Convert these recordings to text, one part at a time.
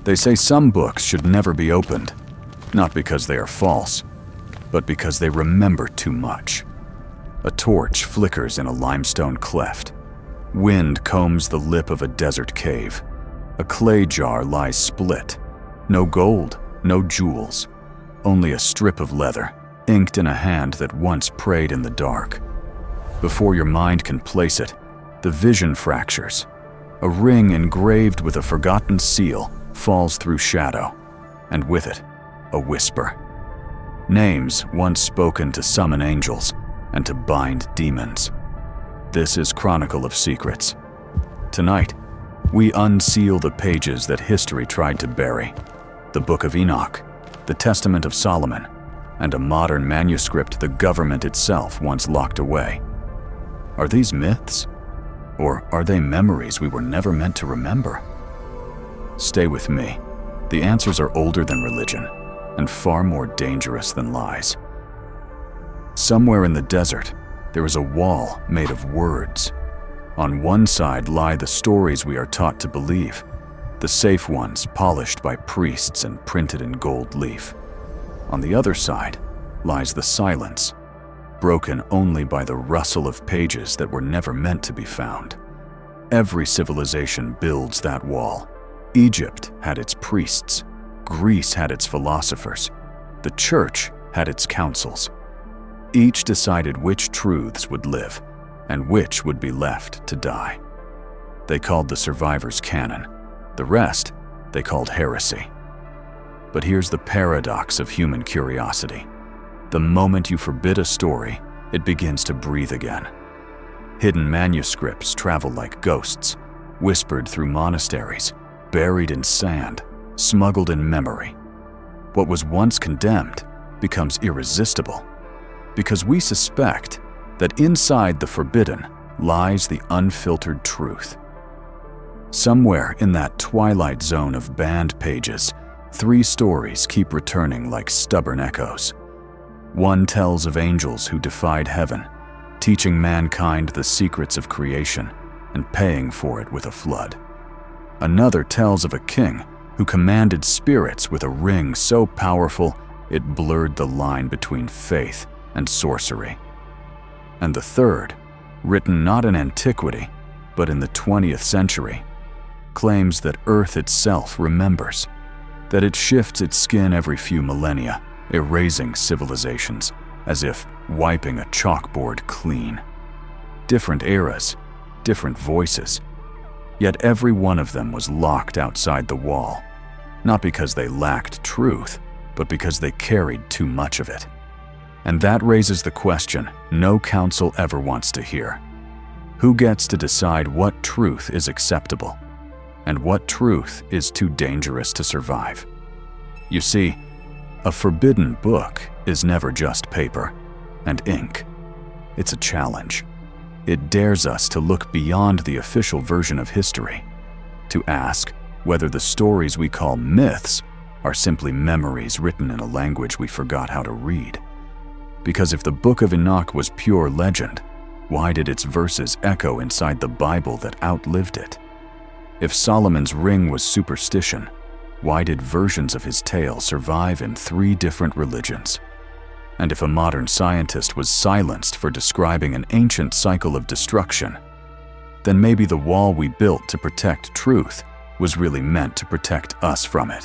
They say some books should never be opened, not because they are false, but because they remember too much. A torch flickers in a limestone cleft. Wind combs the lip of a desert cave. A clay jar lies split. No gold, no jewels, only a strip of leather, inked in a hand that once prayed in the dark. Before your mind can place it, the vision fractures. A ring engraved with a forgotten seal falls through shadow, and with it, a whisper. Names once spoken to summon angels and to bind demons. This is Chronicle of Secrets. Tonight, we unseal the pages that history tried to bury. The Book of Enoch, the Testament of Solomon, and a modern manuscript the government itself once locked away. Are these myths? Or are they memories we were never meant to remember? Stay with me. The answers are older than religion, and far more dangerous than lies. Somewhere in the desert, there is a wall made of words. On one side lie the stories we are taught to believe, the safe ones polished by priests and printed in gold leaf. On the other side lies the silence, broken only by the rustle of pages that were never meant to be found. Every civilization builds that wall. Egypt had its priests, Greece had its philosophers, the church had its councils. Each decided which truths would live and which would be left to die. They called the survivors canon. The rest they called heresy. But here's the paradox of human curiosity. The moment you forbid a story, it begins to breathe again. Hidden manuscripts travel like ghosts, whispered through monasteries, buried in sand, smuggled in memory. What was once condemned becomes irresistible, because we suspect that inside the forbidden lies the unfiltered truth. Somewhere in that twilight zone of banned pages, 3 stories keep returning like stubborn echoes. One tells of angels who defied heaven, teaching mankind the secrets of creation and paying for it with a flood. Another tells of a king who commanded spirits with a ring so powerful it blurred the line between faith and sorcery. And the third, written not in antiquity, but in the 20th century, claims that Earth itself remembers, that it shifts its skin every few millennia, erasing civilizations, as if wiping a chalkboard clean. Different eras, different voices, yet every one of them was locked outside the wall, not because they lacked truth, but because they carried too much of it. And that raises the question no council ever wants to hear. Who gets to decide what truth is acceptable, and what truth is too dangerous to survive? You see, a forbidden book is never just paper and ink. It's a challenge. It dares us to look beyond the official version of history, to ask whether the stories we call myths are simply memories written in a language we forgot how to read. Because if the Book of Enoch was pure legend, why did its verses echo inside the Bible that outlived it? If Solomon's ring was superstition, why did versions of his tale survive in 3 different religions? And if a modern scientist was silenced for describing an ancient cycle of destruction, then maybe the wall we built to protect truth was really meant to protect us from it.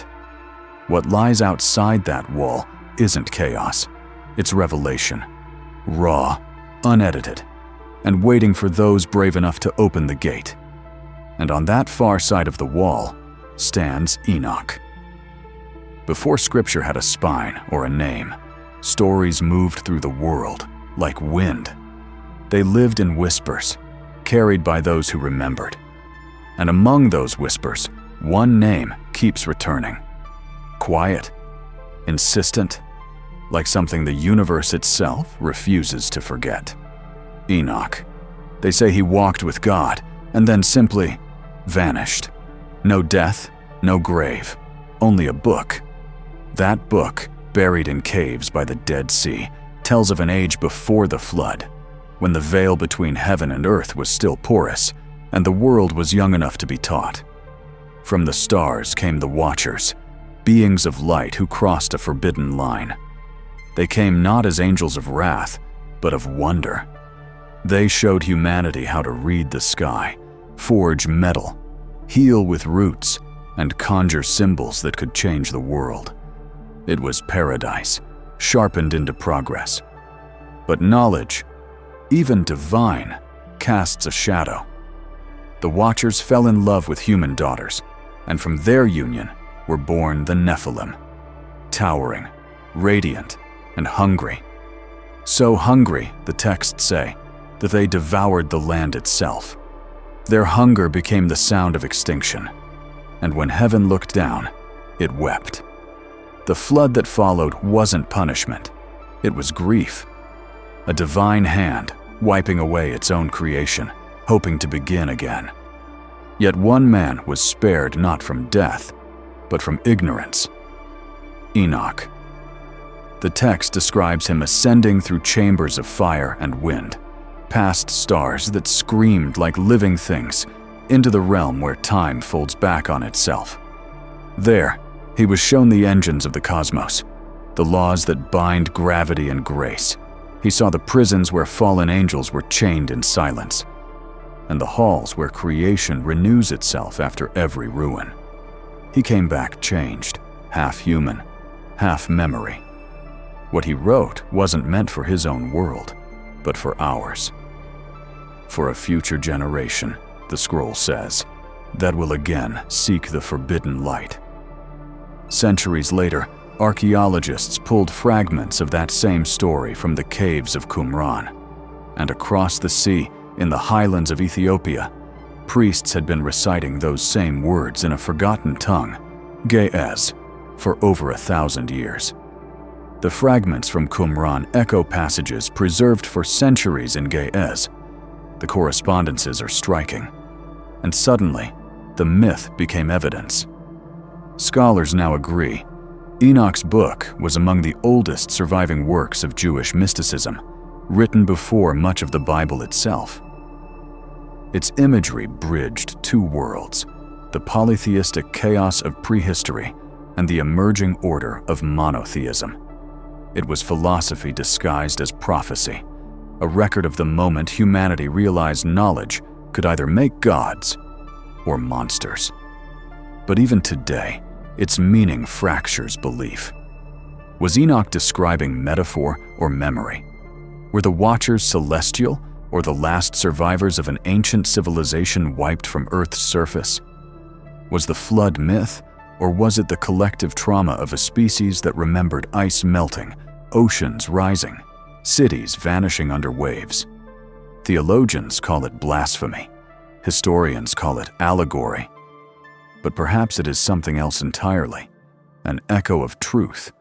What lies outside that wall isn't chaos, it's revelation, raw, unedited, and waiting for those brave enough to open the gate. And on that far side of the wall stands Enoch. Before scripture had a spine or a name, stories moved through the world like wind. They lived in whispers, carried by those who remembered. And among those whispers, one name keeps returning. Quiet, insistent, like something the universe itself refuses to forget. Enoch. They say he walked with God and then simply vanished. No death, no grave, only a book. That book, buried in caves by the Dead Sea, tells of an age before the flood, when the veil between heaven and earth was still porous, and the world was young enough to be taught. From the stars came the Watchers, beings of light who crossed a forbidden line. They came not as angels of wrath, but of wonder. They showed humanity how to read the sky, forge metal, heal with roots, and conjure symbols that could change the world. It was paradise, sharpened into progress. But knowledge, even divine, casts a shadow. The Watchers fell in love with human daughters, and from their union were born the Nephilim, towering, radiant, and hungry. So hungry, the texts say, that they devoured the land itself. Their hunger became the sound of extinction, and when heaven looked down, it wept. The flood that followed wasn't punishment, it was grief. A divine hand wiping away its own creation, hoping to begin again. Yet one man was spared not from death, but from ignorance: Enoch. The text describes him ascending through chambers of fire and wind, past stars that screamed like living things, into the realm where time folds back on itself. There, he was shown the engines of the cosmos, the laws that bind gravity and grace. He saw the prisons where fallen angels were chained in silence, and the halls where creation renews itself after every ruin. He came back changed, half human, half memory. What he wrote wasn't meant for his own world, but for ours. For a future generation, the scroll says, that will again seek the forbidden light. Centuries later, archaeologists pulled fragments of that same story from the caves of Qumran, and across the sea, in the highlands of Ethiopia, priests had been reciting those same words in a forgotten tongue, Ge'ez, for over 1,000 years. The fragments from Qumran echo passages preserved for centuries in Ge'ez. The correspondences are striking, and suddenly, the myth became evidence. Scholars now agree Enoch's book was among the oldest surviving works of Jewish mysticism, written before much of the Bible itself. Its imagery bridged two worlds, the polytheistic chaos of prehistory and the emerging order of monotheism. It was philosophy disguised as prophecy, a record of the moment humanity realized knowledge could either make gods or monsters. But even today, its meaning fractures belief. Was Enoch describing metaphor or memory? Were the Watchers celestial or the last survivors of an ancient civilization wiped from Earth's surface? Was the flood myth, or was it the collective trauma of a species that remembered ice melting, oceans rising, cities vanishing under waves? Theologians call it blasphemy. Historians call it allegory. But perhaps it is something else entirely, an echo of truth,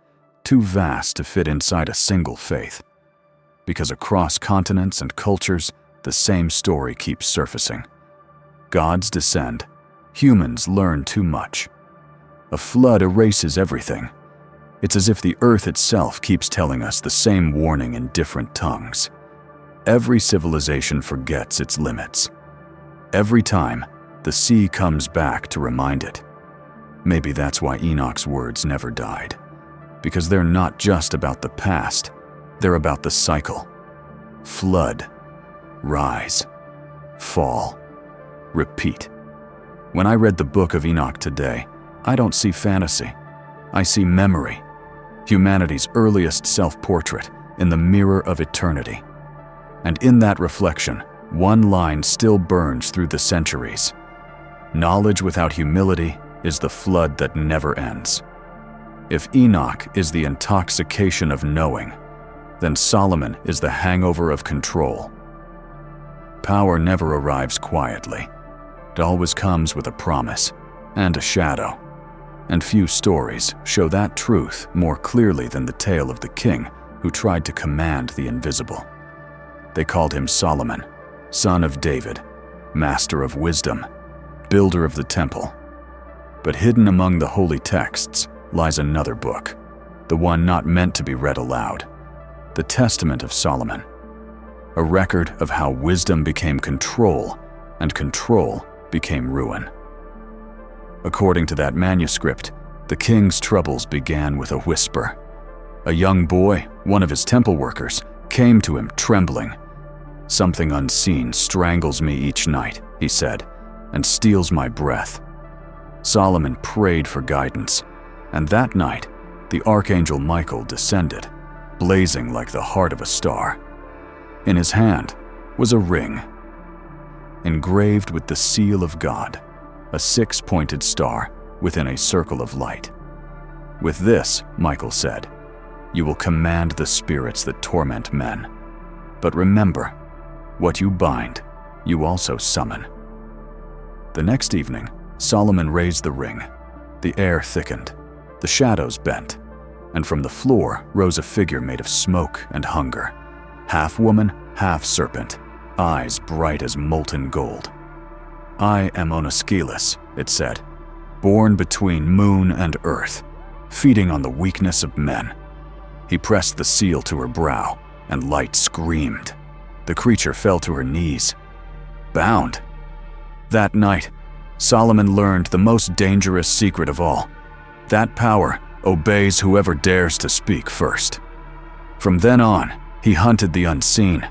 too vast to fit inside a single faith. Because across continents and cultures, the same story keeps surfacing. Gods descend, humans learn too much. A flood erases everything. It's as if the earth itself keeps telling us the same warning in different tongues. Every civilization forgets its limits. Every time, the sea comes back to remind it. Maybe that's why Enoch's words never died. Because they're not just about the past, they're about the cycle. Flood, rise, fall, repeat. When I read the Book of Enoch today, I don't see fantasy. I see memory, humanity's earliest self-portrait in the mirror of eternity. And in that reflection, one line still burns through the centuries. Knowledge without humility is the flood that never ends. If Enoch is the intoxication of knowing, then Solomon is the hangover of control. Power never arrives quietly. It always comes with a promise and a shadow. And few stories show that truth more clearly than the tale of the king who tried to command the invisible. They called him Solomon, son of David, master of wisdom, builder of the temple. But hidden among the holy texts lies another book, the one not meant to be read aloud, the Testament of Solomon, a record of how wisdom became control and control became ruin. According to that manuscript, the king's troubles began with a whisper. A young boy, one of his temple workers, came to him trembling. "Something unseen strangles me each night," he said, "and steals my breath." Solomon prayed for guidance, and that night, the archangel Michael descended, blazing like the heart of a star. In his hand was a ring, engraved with the seal of God, a six-pointed star within a circle of light. "With this," Michael said, "you will command the spirits that torment men. But remember, what you bind, you also summon." The next evening, Solomon raised the ring. The air thickened, the shadows bent, and from the floor rose a figure made of smoke and hunger, half woman, half serpent, eyes bright as molten gold. "I am Onoskelis," it said, "born between moon and earth, feeding on the weakness of men." He pressed the seal to her brow, and light screamed. The creature fell to her knees, bound. That night, Solomon learned the most dangerous secret of all. That power obeys whoever dares to speak first. From then on, he hunted the unseen.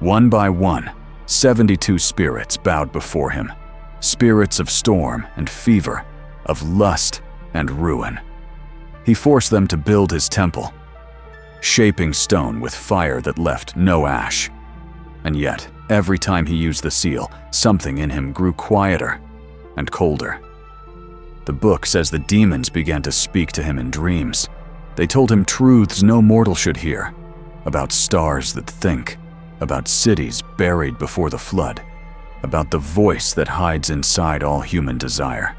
One by one, 72 spirits bowed before him, spirits of storm and fever, of lust and ruin. He forced them to build his temple, shaping stone with fire that left no ash. And yet, every time he used the seal, something in him grew quieter and colder. The book says the demons began to speak to him in dreams. They told him truths no mortal should hear, about stars that think, about cities buried before the flood, about the voice that hides inside all human desire.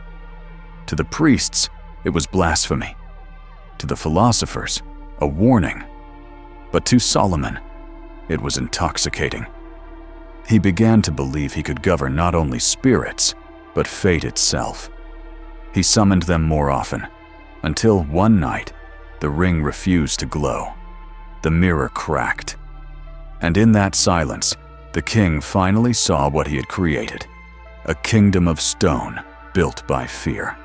To the priests, it was blasphemy. To the philosophers, a warning. But to Solomon, it was intoxicating. He began to believe he could govern not only spirits, but fate itself. He summoned them more often, until one night, the ring refused to glow. The mirror cracked. And in that silence, the king finally saw what he had created, a kingdom of stone built by fear.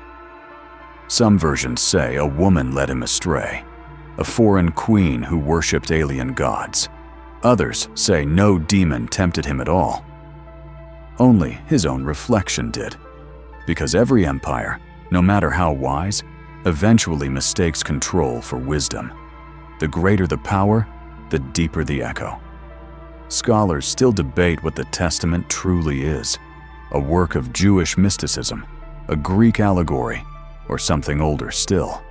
Some versions say a woman led him astray, a foreign queen who worshipped alien gods. Others say no demon tempted him at all. Only his own reflection did, because every empire, no matter how wise, eventually mistakes control for wisdom. The greater the power, the deeper the echo. Scholars still debate what the Testament truly is, a work of Jewish mysticism, a Greek allegory, or something older still,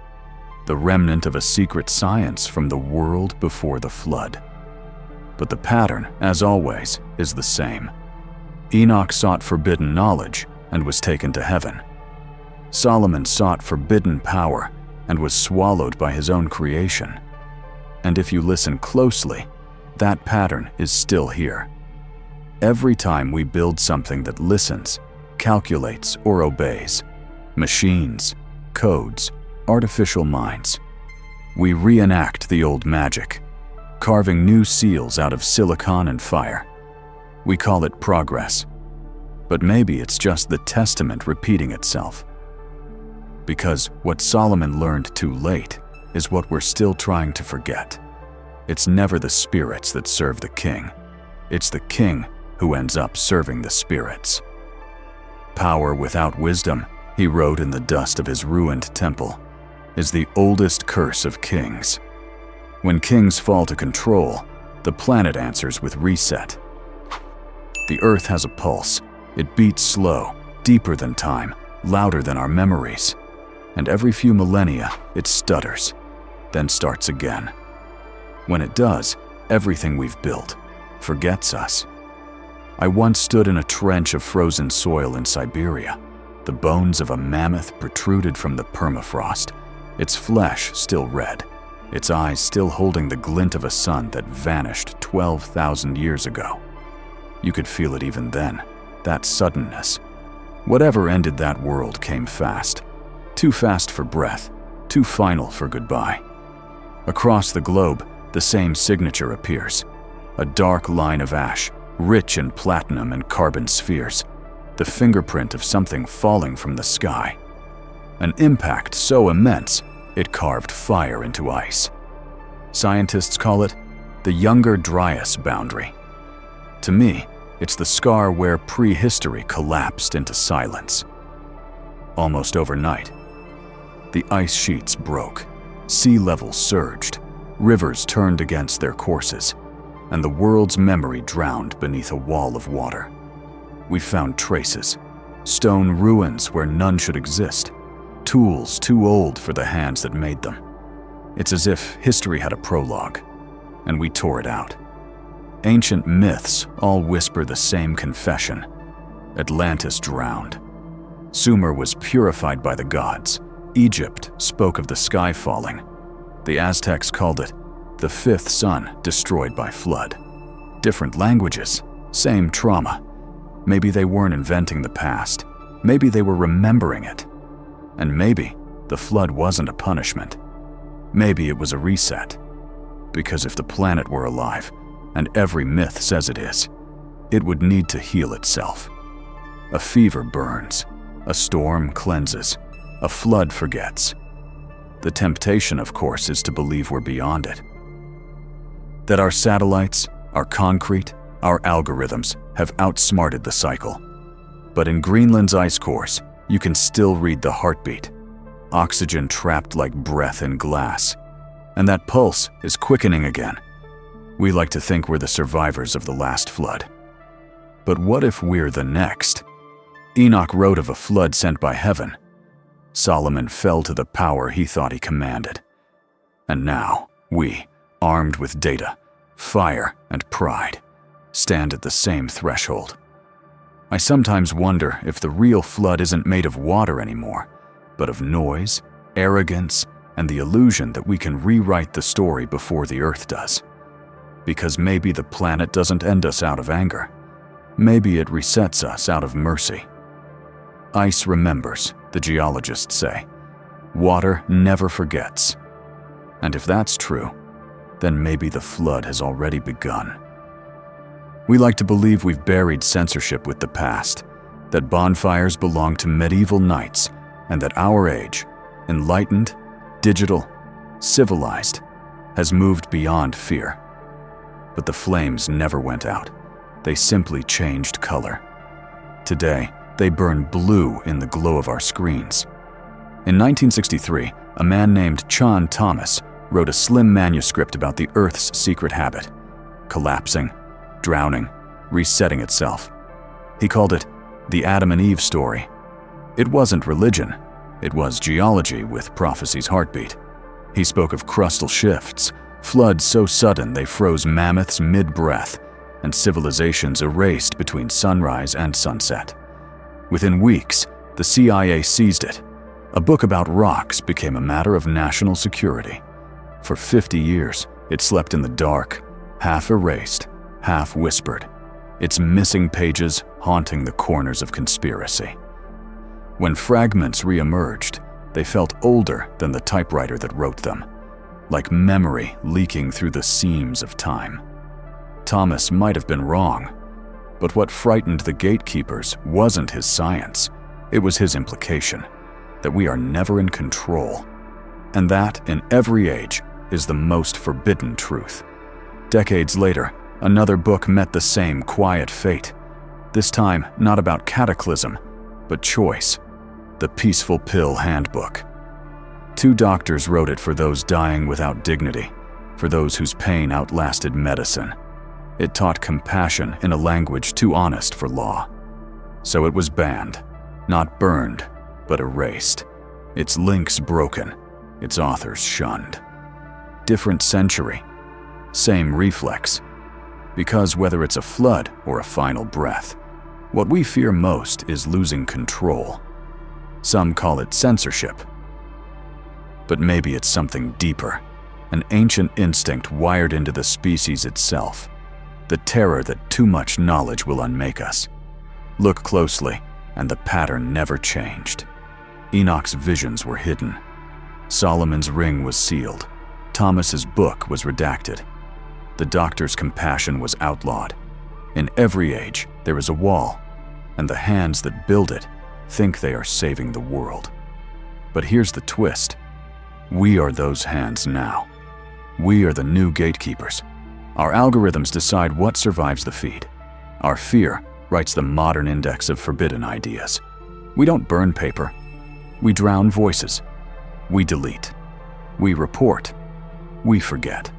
the remnant of a secret science from the world before the flood. But the pattern, as always, is the same. Enoch sought forbidden knowledge and was taken to heaven. Solomon sought forbidden power and was swallowed by his own creation. And if you listen closely, that pattern is still here. Every time we build something that listens, calculates, or obeys, machines, codes, artificial minds, we reenact the old magic, carving new seals out of silicon and fire. We call it progress. But maybe it's just the Testament repeating itself. Because what Solomon learned too late is what we're still trying to forget. It's never the spirits that serve the king. It's the king who ends up serving the spirits. Power without wisdom, he wrote in the dust of his ruined temple, is the oldest curse of kings. When kings fall to control, the planet answers with reset. The earth has a pulse. It beats slow, deeper than time, louder than our memories. And every few millennia, it stutters, then starts again. When it does, everything we've built forgets us. I once stood in a trench of frozen soil in Siberia. The bones of a mammoth protruded from the permafrost, its flesh still red, its eyes still holding the glint of a sun that vanished 12,000 years ago. You could feel it even then, that suddenness. Whatever ended that world came fast. Too fast for breath, too final for goodbye. Across the globe, the same signature appears. A dark line of ash, rich in platinum and carbon spheres. The the fingerprint of something falling from the sky. An impact so immense, it carved fire into ice. Scientists call it the Younger Dryas boundary. To me, it's the scar where prehistory collapsed into silence. Almost overnight, the ice sheets broke, sea levels surged, rivers turned against their courses, and the world's memory drowned beneath a wall of water. We found traces, stone ruins where none should exist, tools too old for the hands that made them. It's as if history had a prologue, and we tore it out. Ancient myths all whisper the same confession. Atlantis drowned. Sumer was purified by the gods. Egypt spoke of the sky falling. The Aztecs called it the fifth sun destroyed by flood. Different languages, same trauma. Maybe they weren't inventing the past. Maybe they were remembering it. And maybe the flood wasn't a punishment. Maybe it was a reset. Because if the planet were alive, and every myth says it is, it would need to heal itself. A fever burns, a storm cleanses, a flood forgets. The temptation, of course, is to believe we're beyond it. That our satellites, our concrete, our algorithms have outsmarted the cycle. But in Greenland's ice cores, you can still read the heartbeat. Oxygen trapped like breath in glass. And that pulse is quickening again. We like to think we're the survivors of the last flood. But what if we're the next? Enoch wrote of a flood sent by heaven. Solomon fell to the power he thought he commanded. And now, we, armed with data, fire, and pride, stand at the same threshold. I sometimes wonder if the real flood isn't made of water anymore, but of noise, arrogance, and the illusion that we can rewrite the story before the earth does. Because maybe the planet doesn't end us out of anger. Maybe it resets us out of mercy. Ice remembers, the geologists say. Water never forgets. And if that's true, then maybe the flood has already begun. We like to believe we've buried censorship with the past, that bonfires belong to medieval knights, and that our age, enlightened, digital, civilized, has moved beyond fear. But the flames never went out. They simply changed color. Today, they burn blue in the glow of our screens. In 1963, a man named John Thomas wrote a slim manuscript about the Earth's secret habit: collapsing, drowning, resetting itself. He called it the Adam and Eve story. It wasn't religion. It was geology with prophecy's heartbeat. He spoke of crustal shifts, floods so sudden they froze mammoths mid-breath, and civilizations erased between sunrise and sunset. Within weeks, the CIA seized it. A book about rocks became a matter of national security. For 50 years, it slept in the dark, half erased, half whispered, its missing pages haunting the corners of conspiracy. When fragments re-emerged, they felt older than the typewriter that wrote them, like memory leaking through the seams of time. Thomas might have been wrong, but what frightened the gatekeepers wasn't his science, it was his implication, that we are never in control, and that, in every age, is the most forbidden truth. Decades later, another book met the same quiet fate, this time not about cataclysm, but choice, the Peaceful Pill Handbook. 2 doctors wrote it for those dying without dignity, for those whose pain outlasted medicine. It taught compassion in a language too honest for law. So it was banned, not burned, but erased. Its links broken, its authors shunned. Different century, same reflex. Because whether it's a flood or a final breath, what we fear most is losing control. Some call it censorship. But maybe it's something deeper, an ancient instinct wired into the species itself, the terror that too much knowledge will unmake us. Look closely, and the pattern never changed. Enoch's visions were hidden. Solomon's ring was sealed. Thomas's book was redacted. The doctor's compassion was outlawed. In every age, there is a wall, and the hands that build it think they are saving the world. But here's the twist. We are those hands now. We are the new gatekeepers. Our algorithms decide what survives the feed. Our fear writes the modern index of forbidden ideas. We don't burn paper. We drown voices. We delete. We report. We forget.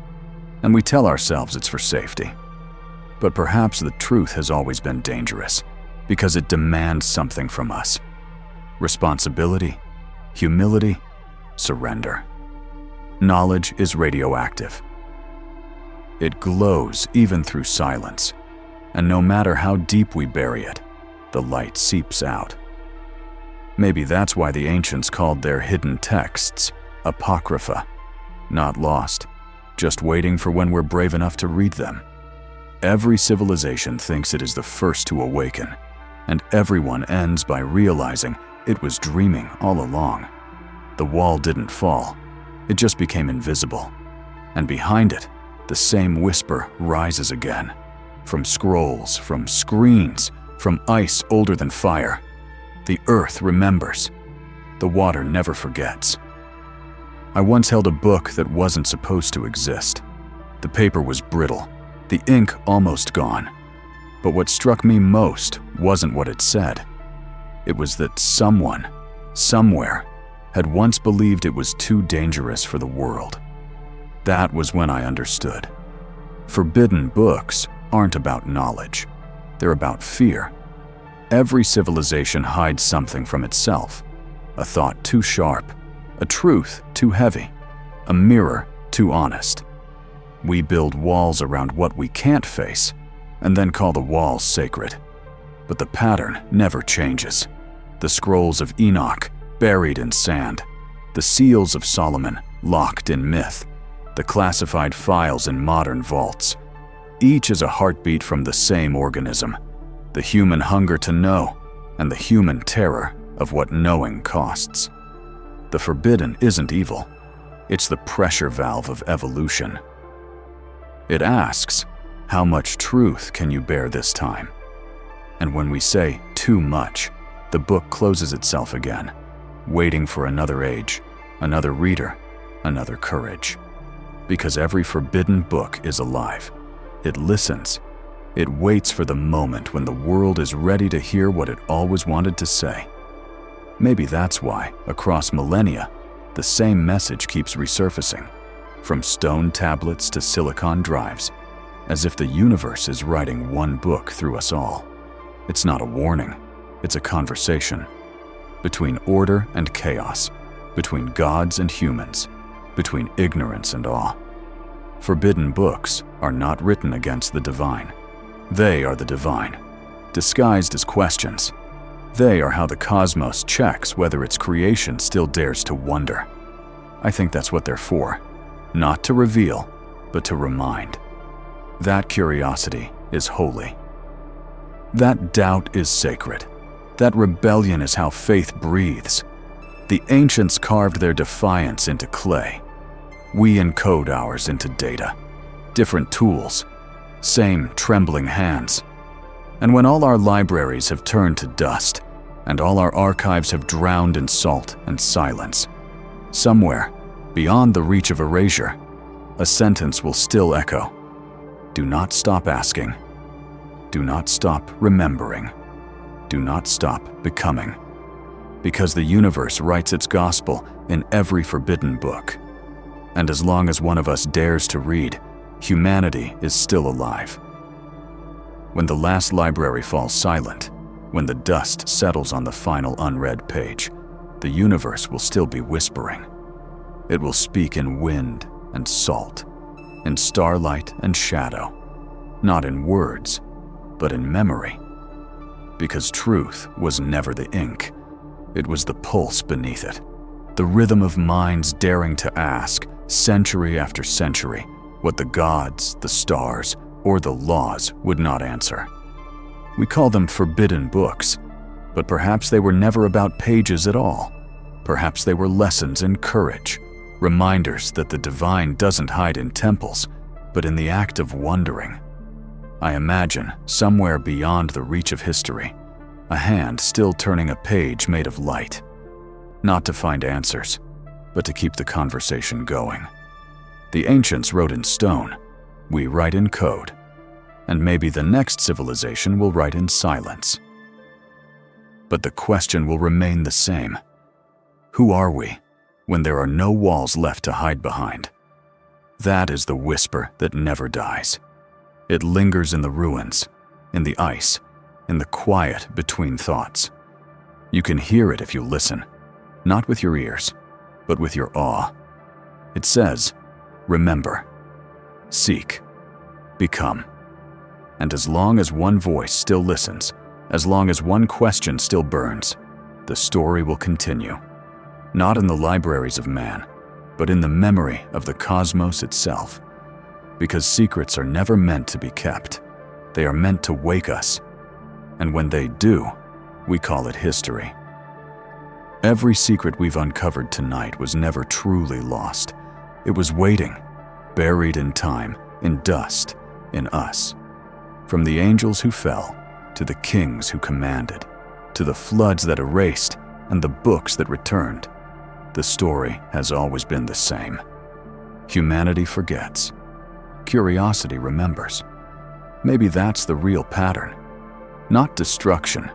And we tell ourselves it's for safety. But perhaps the truth has always been dangerous because it demands something from us. Responsibility, humility, surrender. Knowledge is radioactive. It glows even through silence, and no matter how deep we bury it, the light seeps out. Maybe that's why the ancients called their hidden texts apocrypha, not lost, just waiting for when we're brave enough to read them. Every civilization thinks it is the first to awaken, and everyone ends by realizing it was dreaming all along. The wall didn't fall, it just became invisible. And behind it, the same whisper rises again. From scrolls, from screens, from ice older than fire. The earth remembers. The water never forgets. I once held a book that wasn't supposed to exist. The paper was brittle, the ink almost gone. But what struck me most wasn't what it said. It was that someone, somewhere, had once believed it was too dangerous for the world. That was when I understood. Forbidden books aren't about knowledge. They're about fear. Every civilization hides something from itself. A thought too sharp, a truth too heavy, a mirror too honest. We build walls around what we can't face, and then call the walls sacred. But the pattern never changes. The scrolls of Enoch buried in sand, the seals of Solomon locked in myth, the classified files in modern vaults. Each is a heartbeat from the same organism, the human hunger to know and the human terror of what knowing costs. The forbidden isn't evil. It's the pressure valve of evolution. It asks, how much truth can you bear this time? And when we say too much, the book closes itself again, waiting for another age, another reader, another courage. Because every forbidden book is alive. It listens. It waits for the moment when the world is ready to hear what it always wanted to say. Maybe that's why, across millennia, the same message keeps resurfacing, from stone tablets to silicon drives, as if the universe is writing one book through us all. It's not a warning, it's a conversation. Between order and chaos, between gods and humans, between ignorance and awe. Forbidden books are not written against the divine. They are the divine, disguised as questions. They are how the cosmos checks whether its creation still dares to wonder. I think that's what they're for. Not to reveal, but to remind. That curiosity is holy. That doubt is sacred. That rebellion is how faith breathes. The ancients carved their defiance into clay. We encode ours into data. Different tools, same trembling hands. And when all our libraries have turned to dust, and all our archives have drowned in salt and silence, somewhere, beyond the reach of erasure, a sentence will still echo. Do not stop asking. Do not stop remembering. Do not stop becoming. Because the universe writes its gospel in every forbidden book. And as long as one of us dares to read, humanity is still alive. When the last library falls silent, when the dust settles on the final unread page, the universe will still be whispering. It will speak in wind and salt, in starlight and shadow, not in words, but in memory. Because truth was never the ink, it was the pulse beneath it, the rhythm of minds daring to ask, century after century, what the gods, the stars, or the laws would not answer. We call them forbidden books, but perhaps they were never about pages at all. Perhaps they were lessons in courage, reminders that the divine doesn't hide in temples, but in the act of wondering. I imagine, somewhere beyond the reach of history, a hand still turning a page made of light. Not to find answers, but to keep the conversation going. The ancients wrote in stone, we write in code, and maybe the next civilization will write in silence. But the question will remain the same. Who are we when there are no walls left to hide behind? That is the whisper that never dies. It lingers in the ruins, in the ice, in the quiet between thoughts. You can hear it if you listen, not with your ears, but with your awe. It says, remember, seek, become. And as long as one voice still listens, as long as one question still burns, the story will continue. Not in the libraries of man, but in the memory of the cosmos itself. Because secrets are never meant to be kept. They are meant to wake us. And when they do, we call it history. Every secret we've uncovered tonight was never truly lost. It was waiting, buried in time, in dust, in us. From the angels who fell, to the kings who commanded, to the floods that erased, and the books that returned, the story has always been the same. Humanity forgets. Curiosity remembers. Maybe that's the real pattern. Not destruction,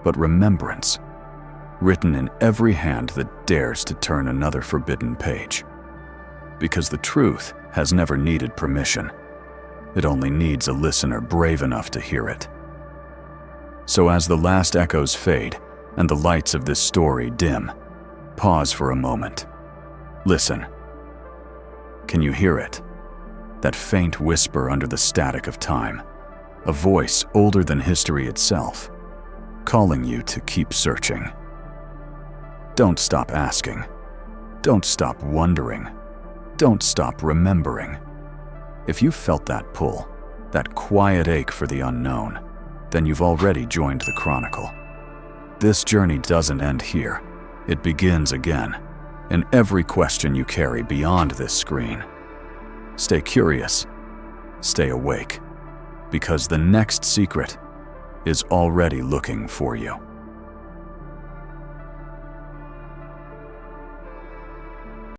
but remembrance, written in every hand that dares to turn another forbidden page. Because the truth has never needed permission. It only needs a listener brave enough to hear it. So as the last echoes fade and the lights of this story dim, pause for a moment. Listen. Can you hear it? That faint whisper under the static of time. A voice older than history itself, calling you to keep searching. Don't stop asking. Don't stop wondering. Don't stop remembering. If you felt that pull, that quiet ache for the unknown, then you've already joined the Chronicle. This journey doesn't end here. It begins again, in every question you carry beyond this screen. Stay curious. Stay awake. Because the next secret is already looking for you.